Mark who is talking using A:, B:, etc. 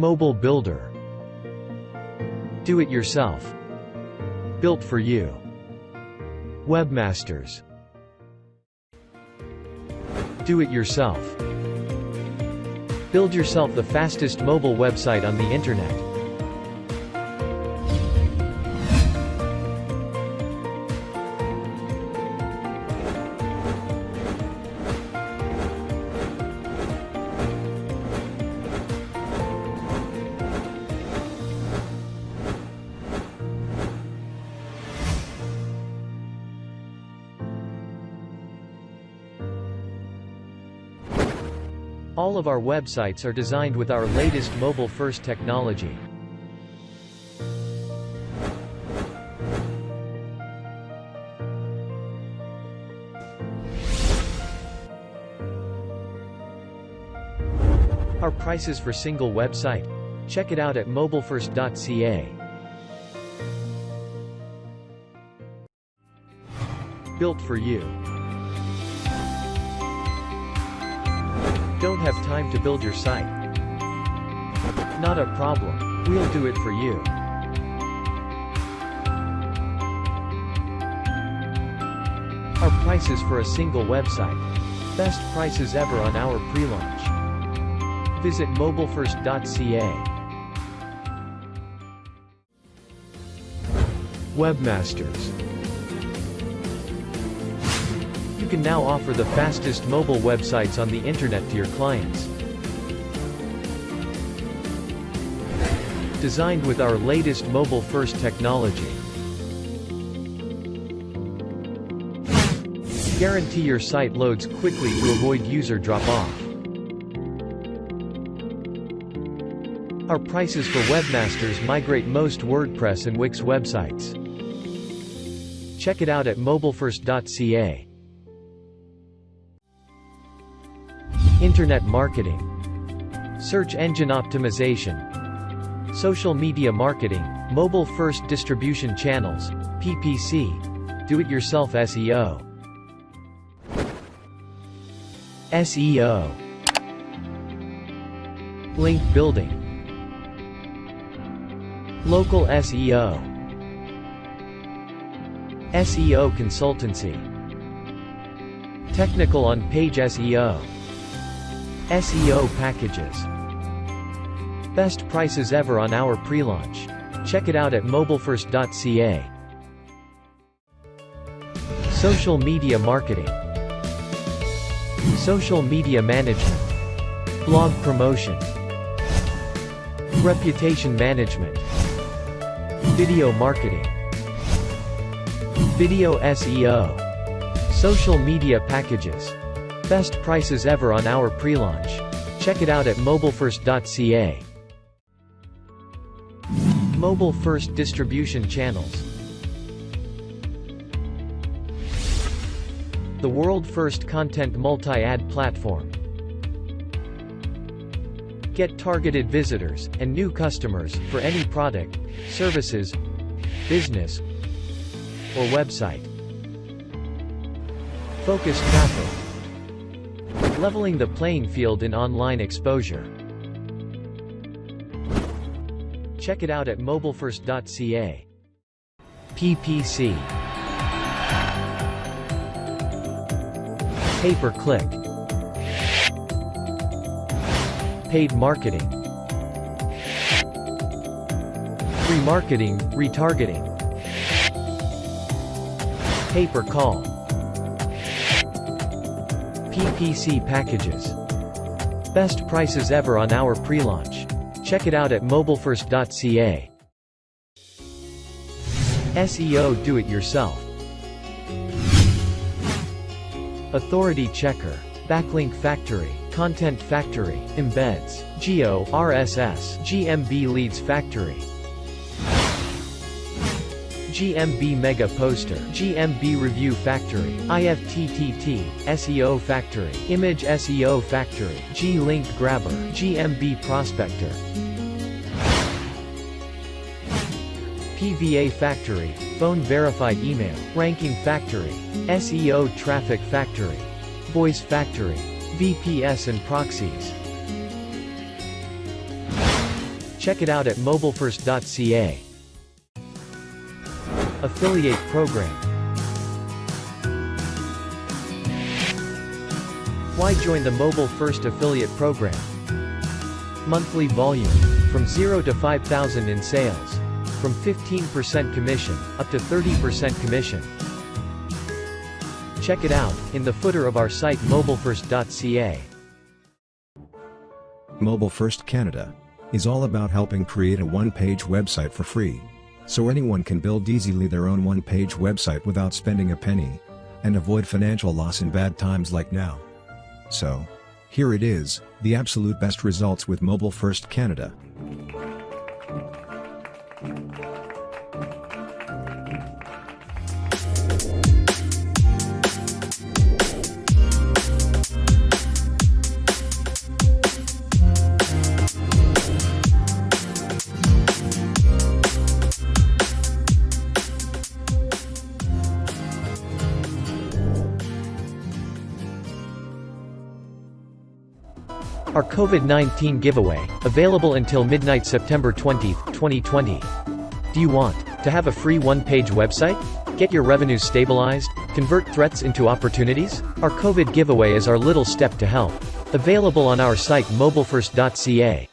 A: Mobile builder. Do it yourself. Built for you. Webmasters. Do it yourself. Build yourself the fastest mobile website on the internet. All of our websites are designed with our latest mobile-first technology. Our prices for single website. Check it out at mobilefirst.ca. Built for you. Don't have time to build your site? Not a problem. We'll do it for you. Our prices for a single website. Best prices ever on our pre-launch. Visit mobilefirst.ca. Webmasters. You can now offer the fastest mobile websites on the internet to your clients. Designed with our latest mobile-first technology. Guarantee your site loads quickly to avoid user drop-off. Our prices for Webmasters migrate most WordPress and Wix websites. Check it out at mobilefirst.ca. Internet marketing. Search engine optimization. Social media marketing. Mobile-first distribution channels. PPC. Do-it-yourself SEO. SEO. Link building. Local SEO. SEO consultancy. Technical on-page SEO. SEO packages. Best prices ever on our pre-launch. Check it out at mobilefirst.ca. Social media marketing. Social media management. Blog promotion. Reputation management. Video marketing. Video SEO. Social media packages. Best prices ever on our pre-launch. Check it out at mobilefirst.ca. Mobile-first distribution channels. The world-first content multi-ad platform. Get targeted visitors and new customers for any product, services, business, or website. Focused traffic. Leveling the playing field in online exposure. Check it out at mobilefirst.ca. PPC. Pay-per-click. Paid marketing. Remarketing, retargeting. Pay-per-call. PPC packages. Best prices ever on our pre-launch. Check it out at mobilefirst.ca. SEO Do It Yourself. Authority Checker. Backlink Factory. Content Factory. Embeds. Geo, RSS. GMB Leads Factory. GMB Mega Poster, GMB Review Factory, IFTTT, SEO Factory, Image SEO Factory, G-Link Grabber, GMB Prospector, PVA Factory, Phone Verified Email, Ranking Factory, SEO Traffic Factory, Voice Factory, VPS and Proxies. Check it out at mobilefirst.ca. Affiliate Program. Why join the Mobile First Affiliate Program? Monthly volume. From 0 to 5,000 in sales. From 15% commission, up to 30% commission. Check it out, in the footer of our site mobilefirst.ca.
B: Mobile First Canada is all about helping create a one-page website for free, so anyone can build easily their own one-page website without spending a penny, and avoid financial loss in bad times like now. So, here it is, the absolute best results with Mobile First Canada.
A: Our COVID-19 giveaway, available until midnight September 20, 2020. Do you want to have a free one-page website? Get your revenues stabilized? Convert threats into opportunities? Our COVID giveaway is our little step to help. Available on our site mobilefirst.ca.